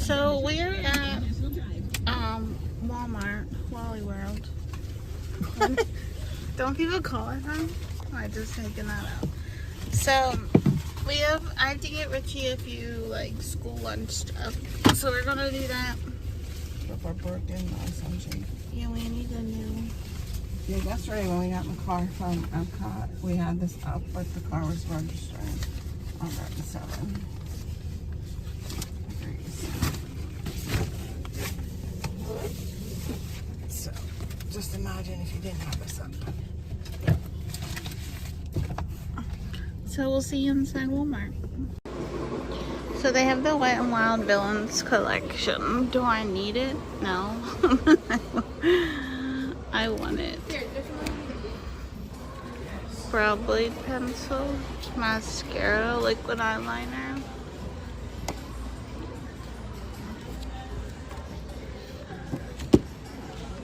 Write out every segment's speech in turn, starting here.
So we're at Walmart, Wally World. Don't people call it that? I just taking that out. So I have to get Richie a few like school lunch stuff. So we're gonna do that. With our broken sunshade. Yeah, we need a new. Yeah, yesterday when we got in the car from Epcot, we had this up, but the car was registering on Route 7. So, just imagine if you didn't have this up. So we'll see you inside Walmart. So they have the Wet n Wild Villains collection. Do I need it? No. I want it. Brow blade pencil, mascara, liquid eyeliner.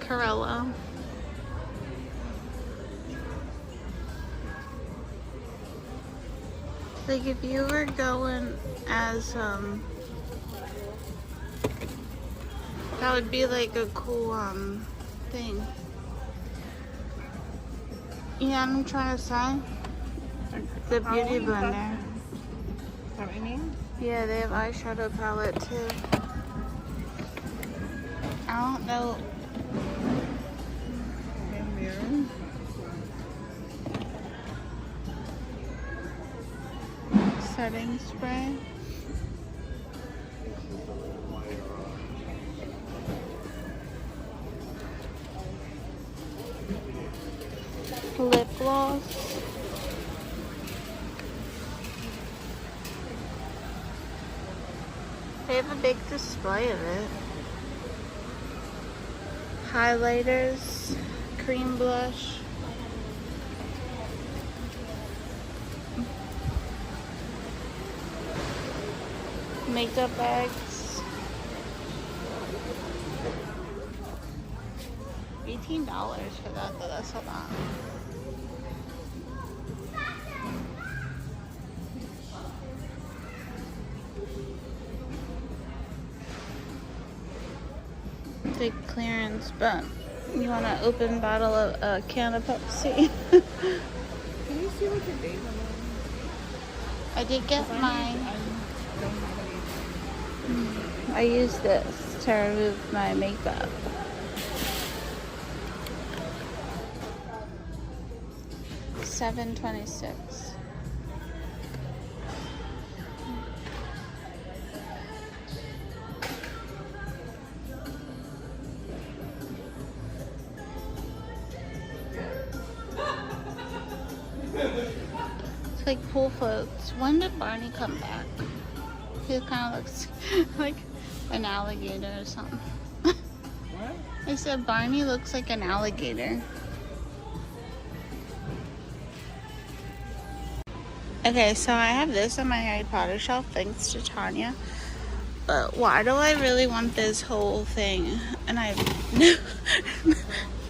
Corella. Like if you were going as that would be like a cool thing. Yeah, I'm trying to say the beauty blender. Is that what you mean? Yeah, they have eyeshadow palette too. I don't know. Setting spray. Lip gloss. They have a big display of it. Highlighters, cream blush. Makeup bags. $18 for that though, that's a lot. Big clearance, but you want an open bottle of a can of Pepsi. Can you see what your days are? I did get mine. I don't have any. I use this to remove my makeup. $7.26. It's like pool floats. When did Barney come back? He kind of looks like an alligator or something. What? I said Barney looks like an alligator. Okay, so I have this on my Harry Potter shelf thanks to Tanya. But why do I really want this whole thing? And I have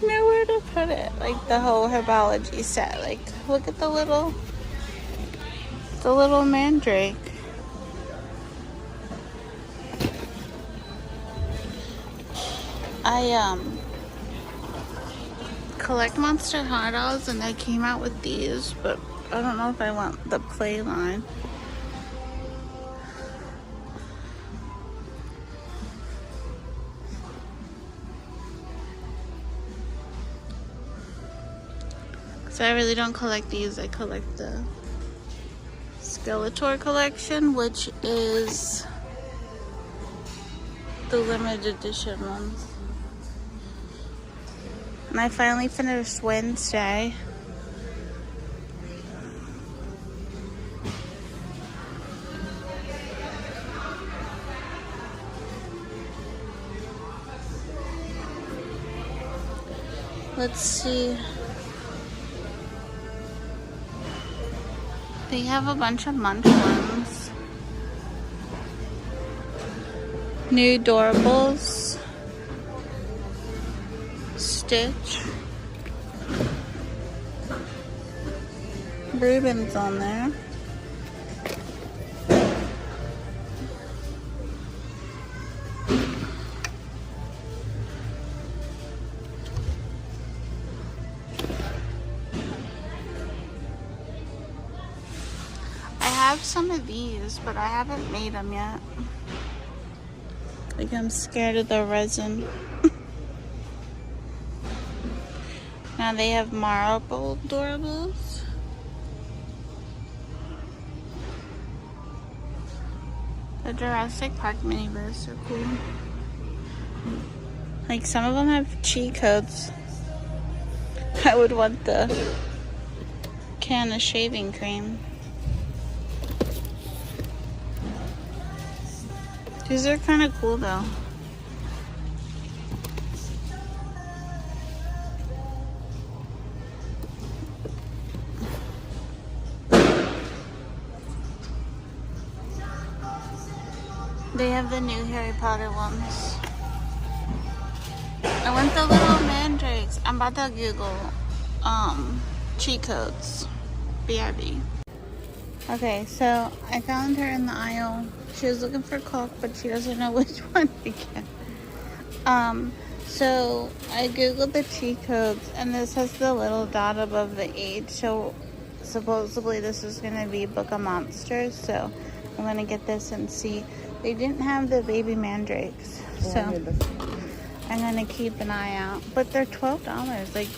nowhere to put it. Like the whole herbology set. Like look at the little mandrake. I collect Monster High Dolls and they came out with these, but I don't know if I want the play line. So I really don't collect these. I collect the Skeletor collection, which is the limited edition ones. And I finally finished Wednesday. Let's see. They have a bunch of Munch ones. New Doorables. Stitch. Reuben's on there. have some of these, but I haven't made them yet. Like, I'm scared of the resin. Now they have marble doorables. The Jurassic Park minibus are cool. Like, some of them have cheat codes. I would want the can of shaving cream. These are kind of cool though. They have the new Harry Potter ones. I want the little mandrakes. I'm about to Google cheat codes. BRB. Okay, so I found her in the aisle. She was looking for Coke, but she doesn't know which one to get. So I Googled the cheat codes, and this has the little dot above the age. So supposedly this is gonna be Book of Monsters. So I'm gonna get this and see. They didn't have the baby mandrakes, so I'm gonna keep an eye out. But they're $12. Like,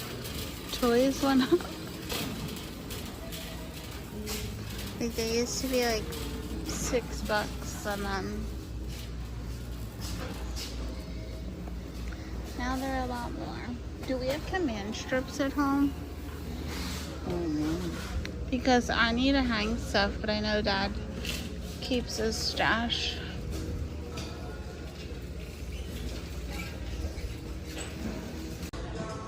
toys went up. Like, they used to be like $6, and then now they're a lot more. Do we have command strips at home? Because I need to hang stuff, but I know Dad keeps his stash.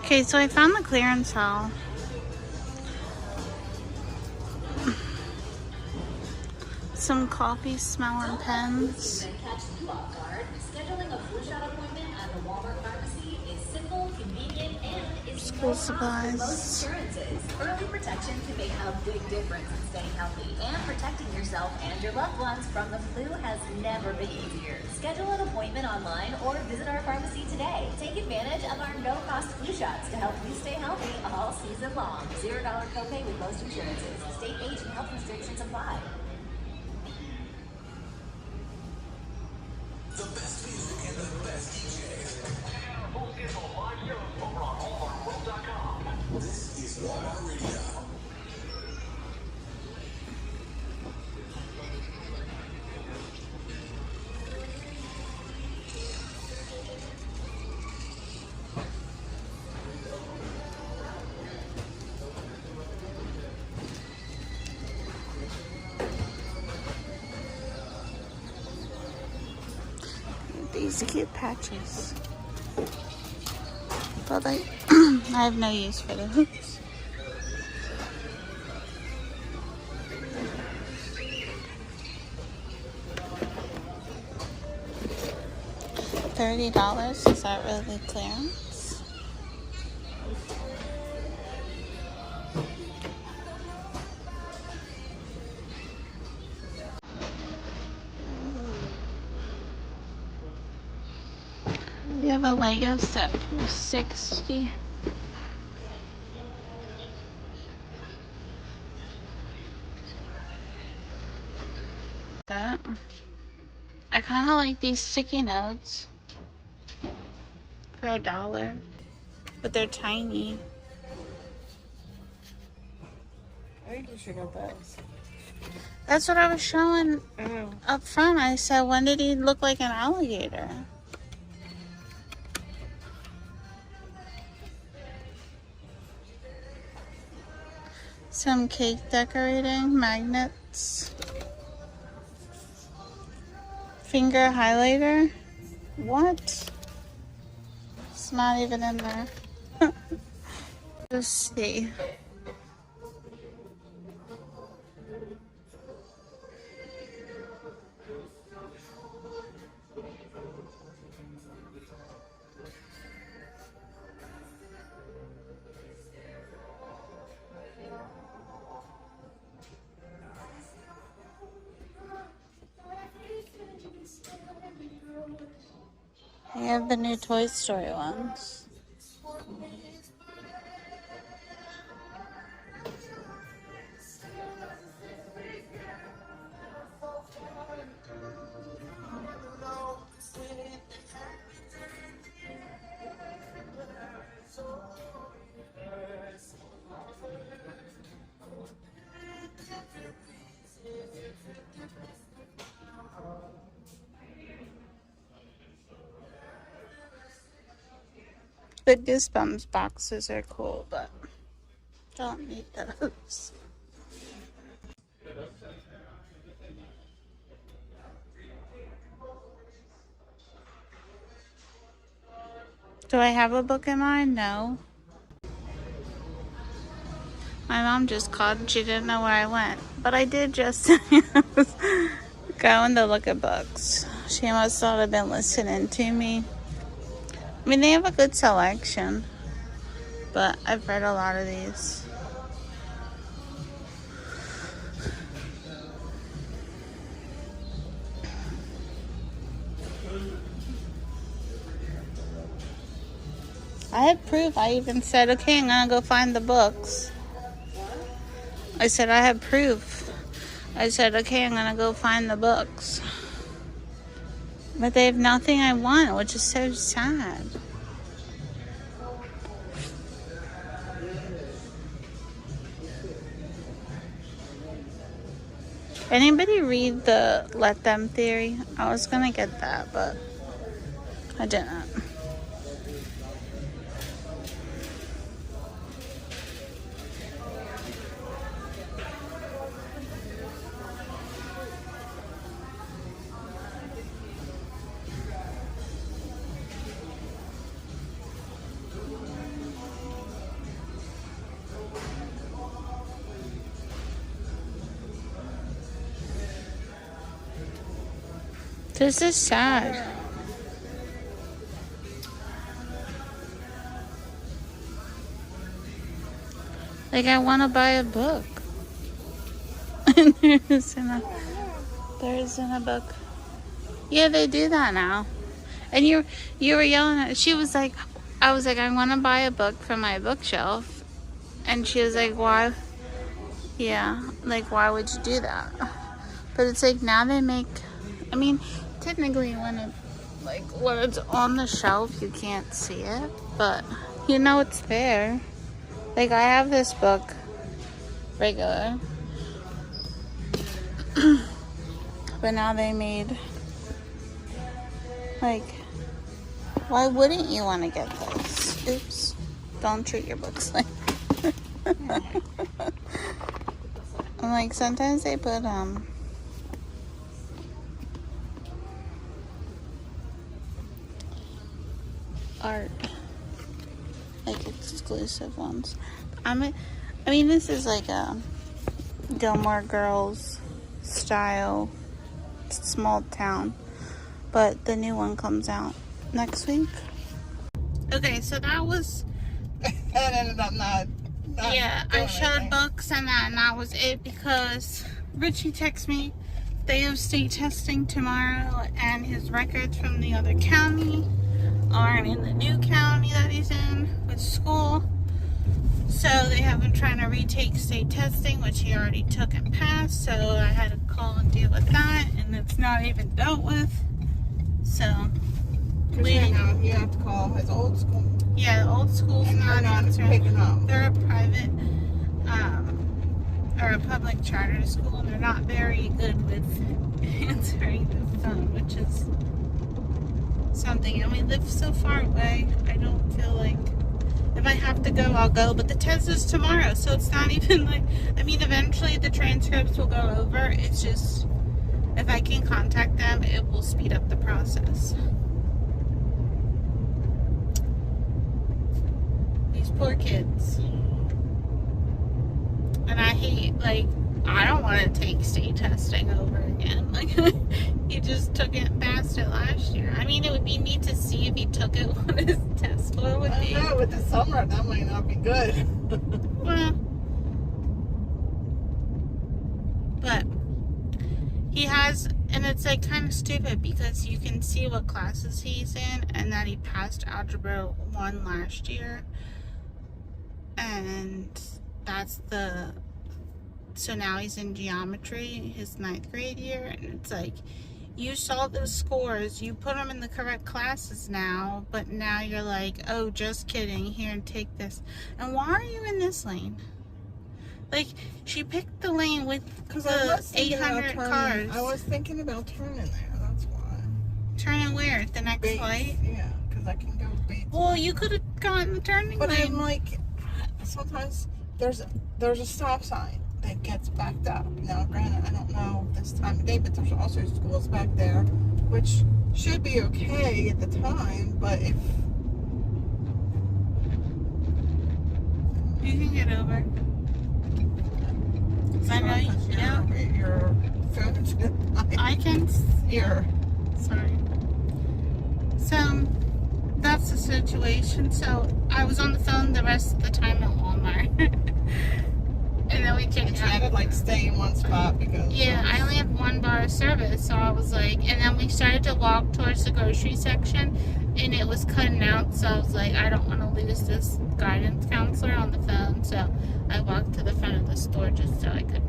Okay, so I found the clearance aisle. Some coffee smelling pens. School supplies. Early protection can make a big difference in staying healthy, and protecting yourself and your loved ones from the flu has never been easier. Schedule an appointment online or visit our pharmacy today. Take advantage of our no-cost flu shots to help you stay healthy all season long. $0 copay with most insurances. State age and health restrictions apply. The best music and the best DJs. Full schedule of live shows over on HomeGoods.com. This is Walmart Radio. These cute patches. But like, I have no use for those. $30, is that really clearance? We have a Lego set for $60. That I kind of like these sticky notes for $1, but they're tiny. I think you should get those. That's what I was showing up front. I said, when did he look like an alligator? Some cake decorating, magnets, finger highlighter. What? It's not even in there. Let's see. They have the new Toy Story ones. The Goosebumps boxes are cool, but don't need those. Do I have a book in mind? No. My mom just called and she didn't know where I went. But I did just going to look at books. She must not have been listening to me. I mean, they have a good selection. But I've read a lot of these. I had proof. I even said, okay, I'm gonna go find the books. I said, I have proof. I said, okay, I'm gonna go find the books. But they have nothing I want, which is so sad. Anybody read the Let Them theory? I was gonna get that, but I didn't. This is sad. Like, I want to buy a book. And there isn't a book. Yeah, they do that now. And you were yelling at, she was like, I was like, I want to buy a book from my bookshelf. And she was like, why? Yeah, like, why would you do that? But it's like, now they make, I mean, technically when it's on the shelf, you can't see it, but you know it's there. Like, I have this book regular, but now they made, like, why wouldn't you want to get this? Oops, don't treat your books like I'm like, sometimes they put art, like exclusive ones. I mean, this is like a Gilmore Girls style small town, but the new one comes out next week. Okay, so that was That ended up not yeah, I showed anything. books and that was it, because Richie texted me they have state testing tomorrow and his records from the other county aren't in the new county that he's in with school. So they have him trying to retake state testing, which he already took and passed. So I had to call and deal with that, and it's not even dealt with. So You have to call his old school. yeah, the old school's And not they're not answering. picking up. They're a private or a public charter school, and they're not very good with answering the phone, which is something. And we live so far away. I don't feel like if I have to go, I'll go. But the test is tomorrow, so it's not even like, I mean, eventually the transcripts will go over. It's just, if I can contact them, it will speed up the process. These poor kids. And I hate, like, I don't want to take state testing over again. Like, he just took it and passed it last year. I mean, it would be neat to see if he took it, what his test score would be. I know, with the summer, that might not be good. Well, but he has, and it's like kind of stupid because you can see what classes he's in and that he passed Algebra 1 last year. And that's so now he's in geometry, his 9th grade year, and it's like, you saw the scores, you put them in the correct classes now, but now you're like, oh, just kidding, here, and take this. And why are you in this lane? Like, she picked the lane with the 800 cars. I was thinking about turning there, that's why. Turning where? The next light? Yeah, because that can go be. Well, you could have gotten the turning But lane. I'm like, sometimes there's a stop sign that gets backed up. Now, granted, I don't know this time of day, but there's also schools back there, which should be okay at the time. But if you can get over. I know you. Yeah. Your phone's I can. here. Sorry. So that's the situation. So I was on the phone the rest of the time at Walmart. And then we changed. I had to like stay in one spot because. Yeah, I only have one bar of service, so I was like, and then we started to walk towards the grocery section, and it was cutting out, so I was like, I don't want to lose this guidance counselor on the phone, so I walked to the front of the store just so I could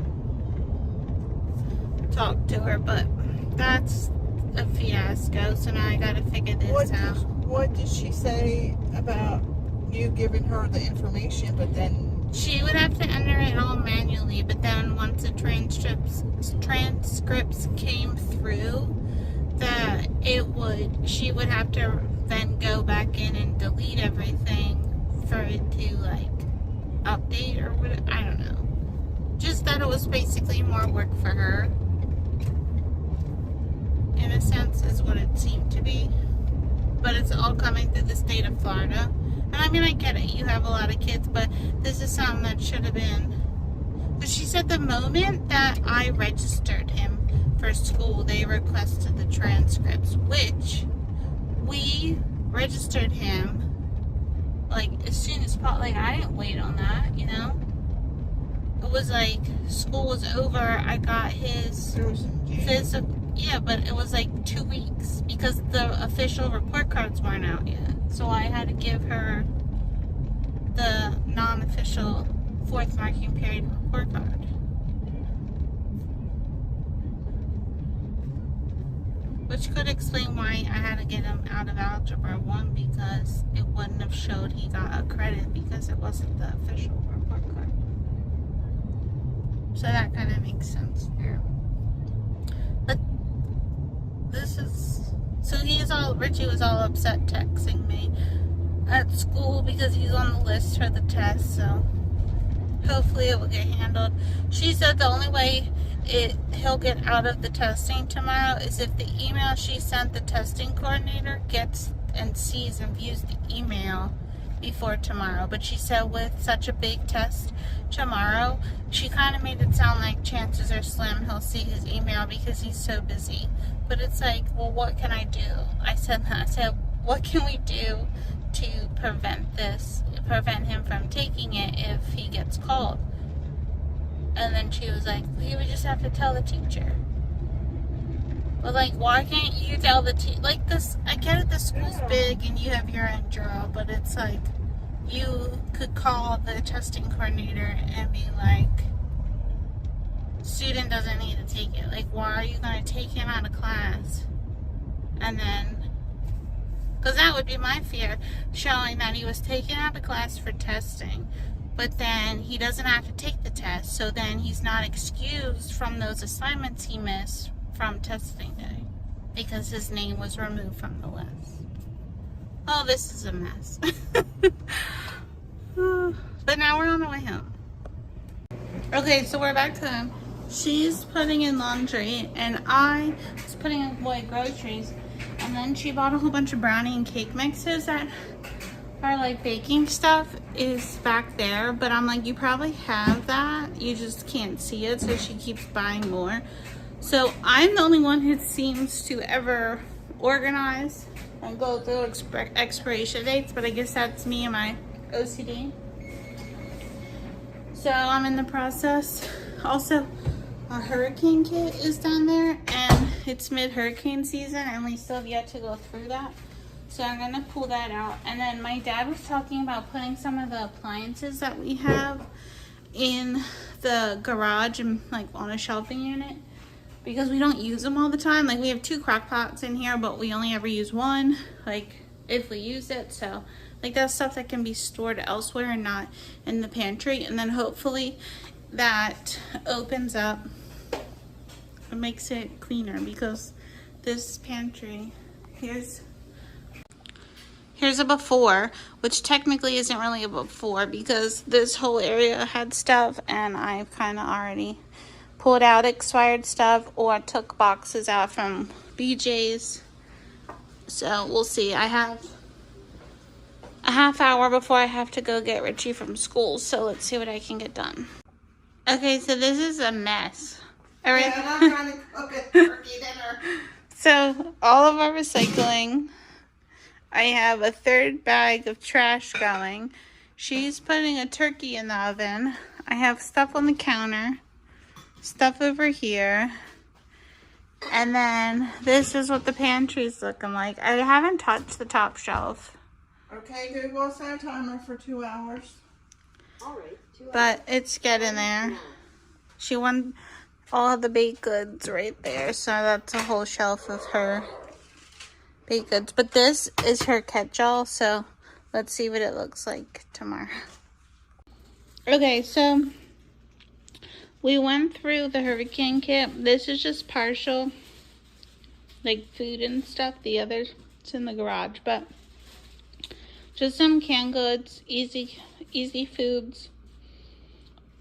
talk to her, but that's a fiasco, so now I gotta figure this out. What did she say about you giving her the information, but then... She would have to enter it all manually, but then once the transcripts came through, that she would have to then go back in and delete everything for it to like update or what, I don't know. Just that it was basically more work for her. In a sense is what it seemed to be. But it's all coming through the state of Florida. And I mean, I get it. You have a lot of kids, but this is something that should have been. But she said the moment that I registered him for school, they requested the transcripts, which we registered him like as soon as possible. Like, I didn't wait on that, you know? It was like school was over. I got his physical. Yeah, but it was like 2 weeks because the official report cards weren't out yet. So I had to give her the non-official 4th marking period report card. Which could explain why I had to get him out of Algebra 1 because it wouldn't have showed he got a credit because it wasn't the official report card. So that kind of makes sense there. But this is... So Richie was all upset texting me at school because he's on the list for the test, so hopefully it will get handled. She said the only way he'll get out of the testing tomorrow is if the email she sent the testing coordinator gets and sees and views the email before tomorrow. But she said with such a big test tomorrow, she kind of made it sound like chances are slim he'll see his email because he's so busy. But it's like, well, what can I do? I said, what can we do to prevent him from taking it if he gets called? And then she was like, you would just have to tell the teacher. But like, why can't you tell the teacher? Like this, I get it, the school's big and you have your own drill, but it's like, you could call the testing coordinator and be like, student doesn't need to take it. Like, why are you going to take him out of class? And then, because that would be my fear, showing that he was taken out of class for testing, but then he doesn't have to take the test, so then he's not excused from those assignments he missed from testing day because his name was removed from the list. Oh, this is a mess. But now we're on our way home. Okay, so we're back home. She's putting in laundry and I was putting away groceries, and then she bought a whole bunch of brownie and cake mixes that are like baking stuff is back there, but I'm like, you probably have that, you just can't see it, so she keeps buying more. So I'm the only one who seems to ever organize and go through expiration dates, but I guess that's me and my OCD. So I'm in the process. Also, a hurricane kit is down there and it's mid-hurricane season and we still have yet to go through that. So I'm gonna pull that out. And then my dad was talking about putting some of the appliances that we have in the garage and like on a shelving unit because we don't use them all the time. Like, we have 2 crock pots in here, but we only ever use one, like if we use it. So like, that's stuff that can be stored elsewhere and not in the pantry. And then hopefully that opens up and makes it cleaner because this pantry, here's Here's a before, which technically isn't really a before because this whole area had stuff and I've kind of already pulled out expired stuff or took boxes out from BJ's. So we'll see. I have a half hour before I have to go get Richie from school, so let's see what I can get done. Okay, so this is a mess. All right. Yeah, and I'm trying to cook a turkey dinner. So all of our recycling, I have a third bag of trash going. She's putting a turkey in the oven. I have stuff on the counter, stuff over here. And then this is what the pantry's looking like. I haven't touched the top shelf. Okay, Google, set a timer for 2 hours. All right, 2 hours. But it's getting there. She won all the baked goods right there. So that's a whole shelf of her baked goods. But this is her catch-all. So let's see what it looks like tomorrow. Okay, so we went through the hurricane kit. This is just partial, like food and stuff. The other's in the garage, but just some canned goods, easy foods.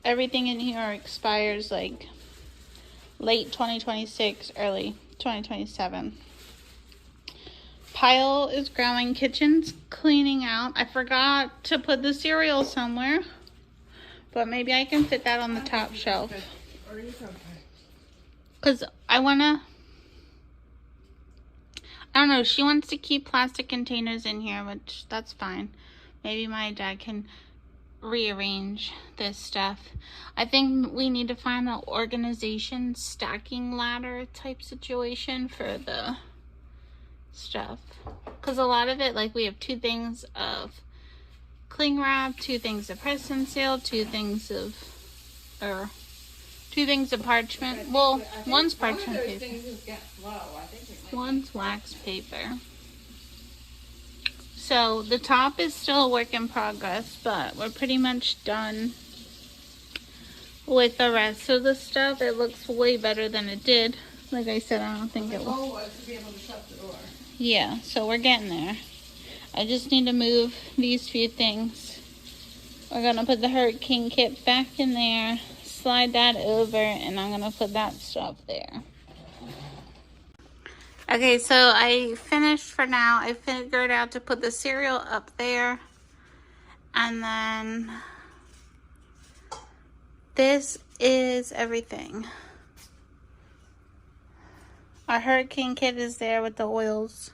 Everything in here expires like late 2026, early 2027. Pile is growing. Kitchen's cleaning out. I forgot to put the cereal somewhere, but maybe I can fit that on the top shelf. Because I don't know, she wants to keep plastic containers in here, which that's fine. Maybe my dad can rearrange this stuff. I think we need to find an organization stacking ladder type situation for the stuff. Because a lot of it, like we have 2 things of cling wrap, 2 things of press and seal, 2 things of parchment. Well, one's parchment paper. One's wax paper. So the top is still a work in progress, but we're pretty much done with the rest of the stuff. It looks way better than it did. Like I said, I don't think it will. The goal was to be able to shut the door. Yeah, so we're getting there. I just need to move these few things. We're gonna put the hurricane kit back in there, slide that over, and I'm gonna put that stuff there. Okay, so I finished for now. I figured out to put the cereal up there. And then this is everything. Our hurricane kit is there with the oils.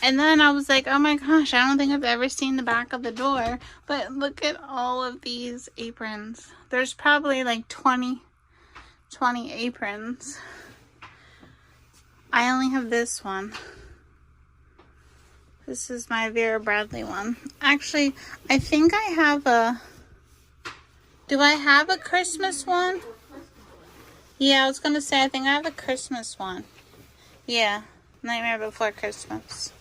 And then I was like, oh my gosh, I don't think I've ever seen the back of the door. But look at all of these aprons. There's probably like 20 aprons. I only have this one. This is my Vera Bradley one. Actually, I think I have a... Do I have a Christmas one? Yeah, I was going to say, I think I have a Christmas one. Yeah, Nightmare Before Christmas.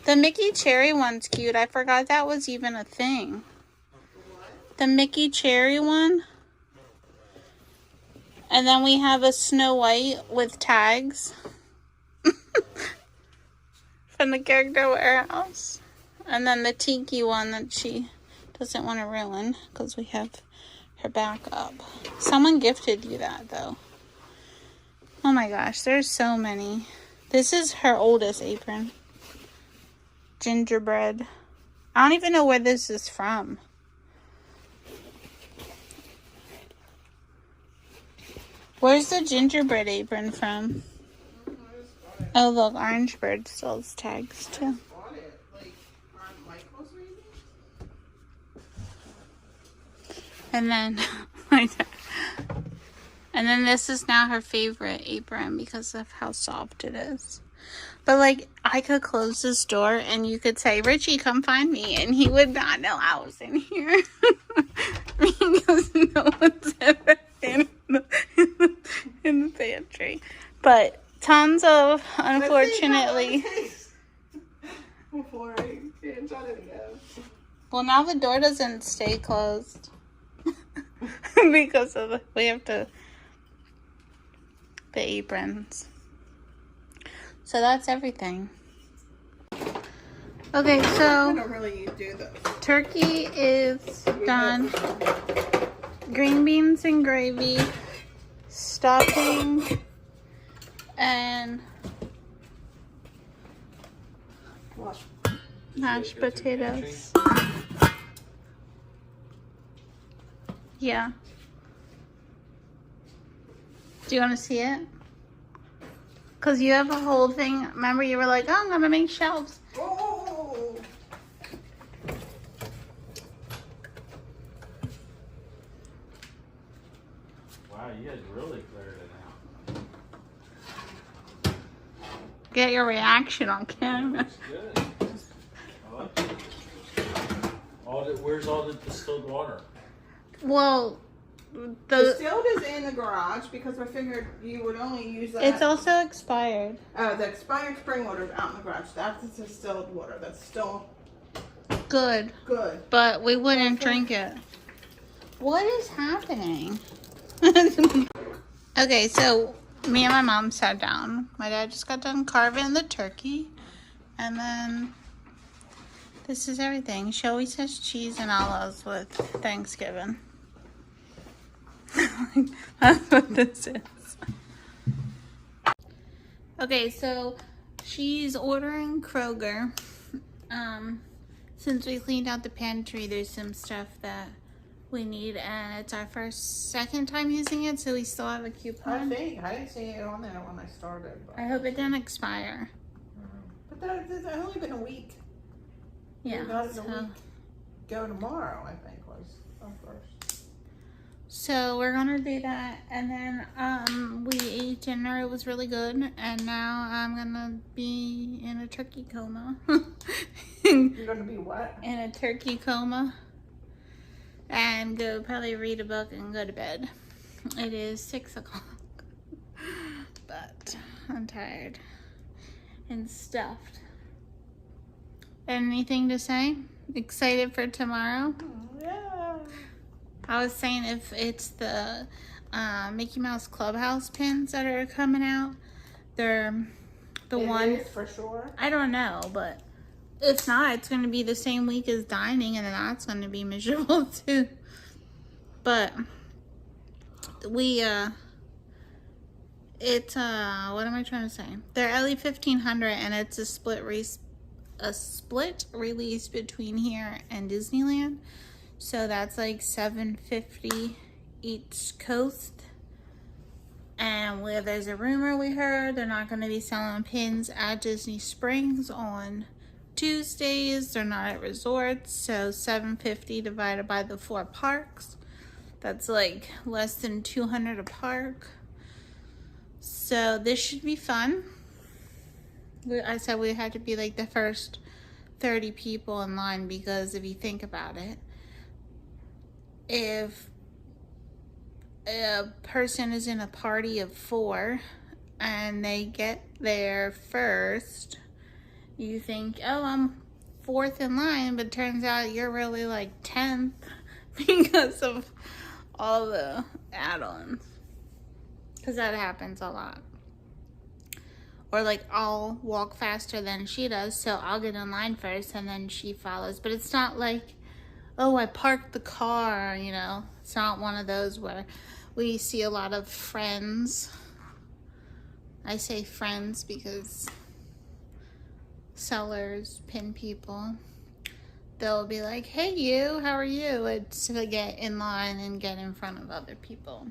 The Mickey Cherry one's cute. I forgot that was even a thing. The Mickey Cherry one. And then we have a Snow White with tags. From the Character Warehouse. And then the Tiki one that she doesn't want to ruin. Because we have her back up. Someone gifted you that though. Oh my gosh, there's so many. This is her oldest apron. Gingerbread. I don't even know where this is from. Where's the gingerbread apron from? Oh look, Orange Bird sells tags too. And then and then this is now her favorite apron because of how soft it is. But like, I could close this door and you could say, Richie, come find me. And he would not know I was in here. Because no one's ever in the pantry. But tons of, unfortunately. Before I can shut it again. Well, now the door doesn't stay closed. Because of we have the aprons. So that's everything. Okay, I so don't really do those. turkey is done. Green beans and gravy, stuffing, and What? mashed potatoes. Yeah. Do you want to see it? Because you have a whole thing. Remember, you were like, oh, I'm going to make shelves. Oh! Wow, you guys really cleared it out. Get your reaction on camera. Looks good. I like it. Where's all the distilled water? Well, The the distilled is in the garage because I figured you would only use that. it's also expired. Oh, the expired spring water is out in the garage. That's the distilled water. That's still Good. good. But we wouldn't drink it. What is happening? Okay, so me and my mom sat down. My dad just got done carving the turkey. And then this is everything. She always has cheese and olives with Thanksgiving. That's what this is. Okay, so she's ordering Kroger. Since we cleaned out the pantry, there's some stuff that we need, and it's our second time using it, so we still have a I coupon. think I didn't see it on there when I started. But I hope it didn't expire. But that's only been a week. Yeah. We got it a So, week. Go tomorrow, I think, was our first. so we're gonna do that, and then we ate dinner. It was really good, and now I'm gonna be in a turkey coma. You're gonna be what? In a turkey coma, and go probably read a book and go to bed. It is 6 o'clock, but I'm tired and stuffed. Anything to say? Excited for tomorrow? Yeah. I was saying if it's the Mickey Mouse Clubhouse pins that are coming out, they're the It one. is for sure. I don't know, but if not, it's going to be the same week as dining, and then that's going to be miserable too. But we, it's, what am I trying to say? They're LE 1500, and it's a split release between here and Disneyland. So that's like $7.50 each coast. And where there's a rumor we heard they're not going to be selling pins at Disney Springs on Tuesdays. They're not at resorts. So $7.50 divided by the 4 parks. That's like less than $200 a park. So this should be fun. I said we had to be like the first 30 people in line, because if you think about it, if a person is in a party of 4 and they get there first, you think, oh, I'm 4th in line, but turns out you're really like 10th because of all the add-ons. Because that happens a lot. Or like I'll walk faster than she does, so I'll get in line first and then she follows. But it's not like, oh, I parked the car, you know. It's not one of those where we see a lot of friends. I say friends because sellers, pin people, they'll be like, hey you, how are you? It's to get in line and get in front of other people.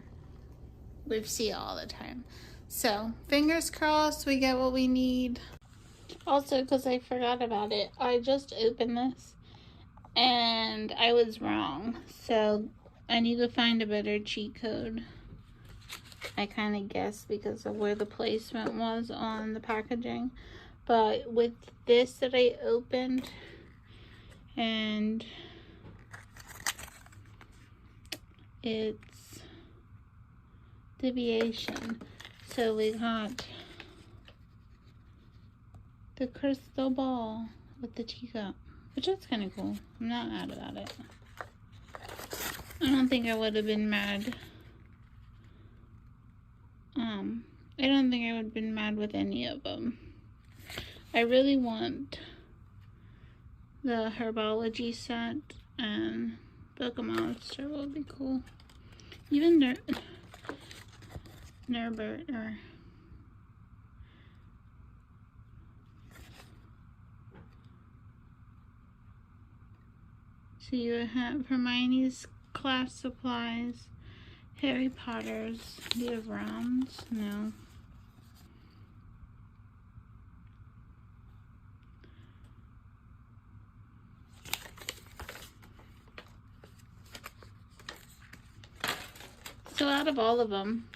We see it all the time. So fingers crossed we get what we need. Also, because I forgot about it, I just opened this and I was wrong. So I need to find a better cheat code. I kind of guessed because of where the placement was on the packaging. But with this that I opened, and it's deviation. So we got the crystal ball with the teacup, which is kind of cool. I'm not mad about it. I don't think I would have been mad. I don't think I would have been mad with any of them. I really want the herbology set and Book of Monster will be cool. Even Nerbert or so you have Hermione's class supplies, Harry Potter's. Do you have rounds? No. So out of all of them,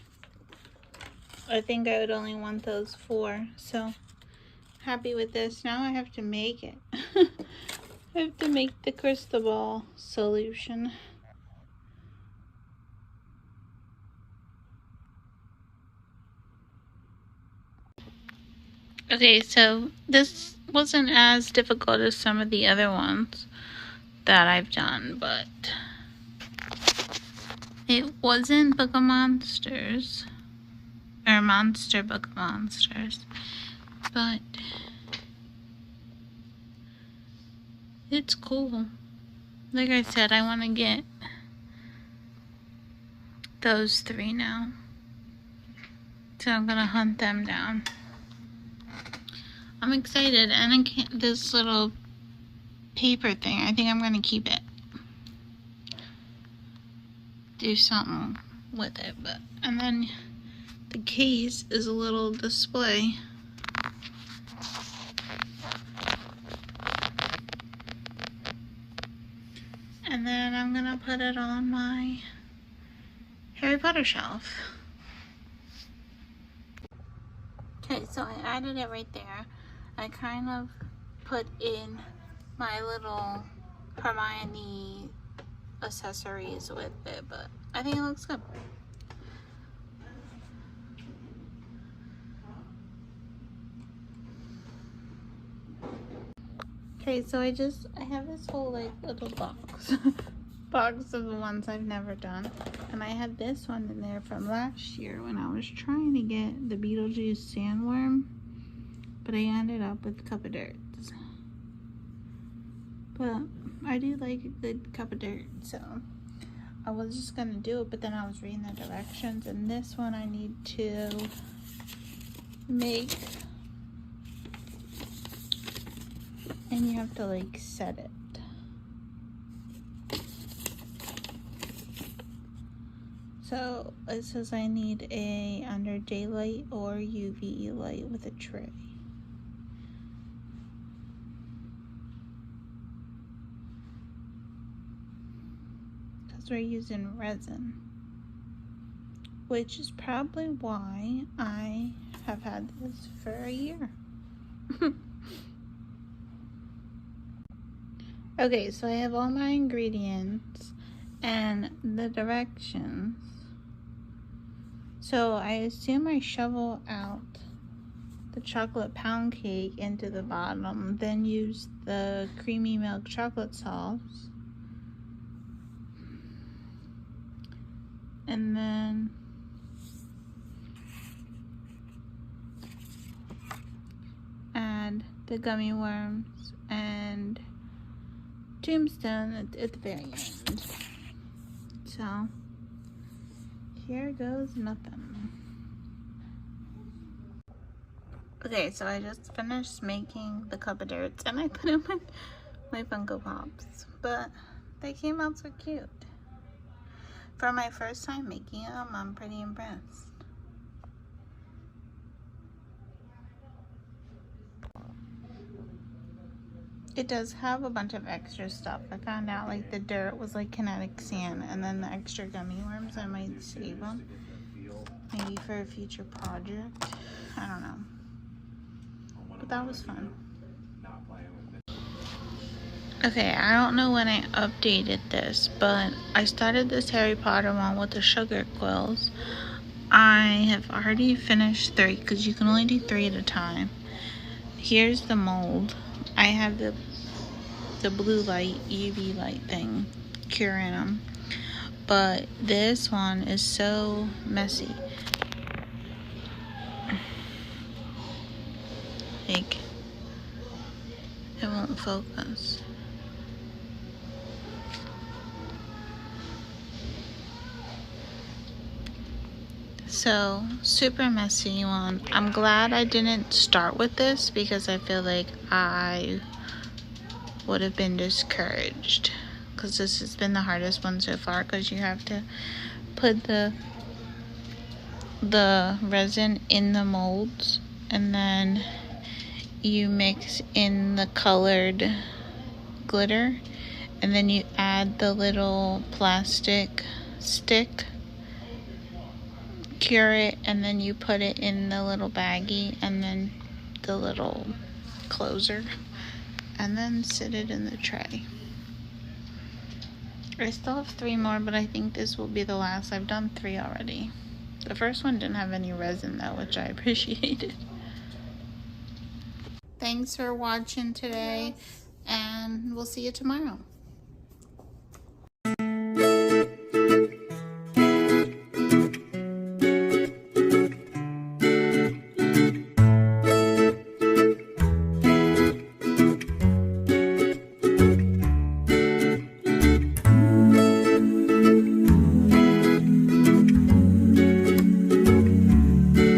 I think I would only want those 4. So happy with this. Now I have to make it. I have to make the crystal ball solution. Okay, so this wasn't as difficult as some of the other ones that I've done, but it wasn't Book of Monsters, or Monster Book of Monsters, but it's cool. Like I said, I want to get those 3 now, so I'm gonna hunt them down. I'm excited, and this little paper thing, I think I'm gonna keep it. Do something with it, and then the case is a little display. And then I'm gonna put it on my Harry Potter shelf. Okay, so I added it right there. I kind of put in my little Hermione accessories with it, but I think it looks good. Okay, so I have this whole like little box box of the ones I've never done, and I had this one in there from last year when I was trying to get the Beetlejuice sandworm, but I ended up with cup of dirt. But I do like a good cup of dirt, so I was just gonna do it, but then I was reading the directions, and this one I need to make, and you have to like set it. So it says I need a under daylight or UV light with a tray. Because we're using resin, which is probably why I have had this for a year. Okay, so I have all my ingredients and the directions. So I assume I shovel out the chocolate pound cake into the bottom, then use the creamy milk chocolate sauce, and then add the gummy worms and tombstone at the very end. So here goes nothing. Okay, so I just finished making the cup of dirts, and I put in my Funko Pops, but they came out so cute. For my first time making them, I'm pretty impressed. It does have a bunch of extra stuff. I found out like the dirt was like kinetic sand, and then the extra gummy worms, I might save them. Maybe for a future project. I don't know. But that was fun. Okay, I don't know when I updated this, but I started this Harry Potter one with the sugar quills. I have already finished 3 because you can only do 3 at a time. Here's the mold. I have the blue light, UV light thing curing them. But this one is so messy. Like, it won't focus. So, super messy one. I'm glad I didn't start with this because I feel like I would have been discouraged. Because this has been the hardest one so far because you have to put the resin in the molds and then you mix in the colored glitter and then you add the little plastic stick, cure it, and then you put it in the little baggie and then the little closer and then sit it in the tray. I still have 3 more, but I think this will be the last. I've done 3 already. The first one didn't have any resin though, which I appreciated. Thanks for watching today, and we'll see you tomorrow.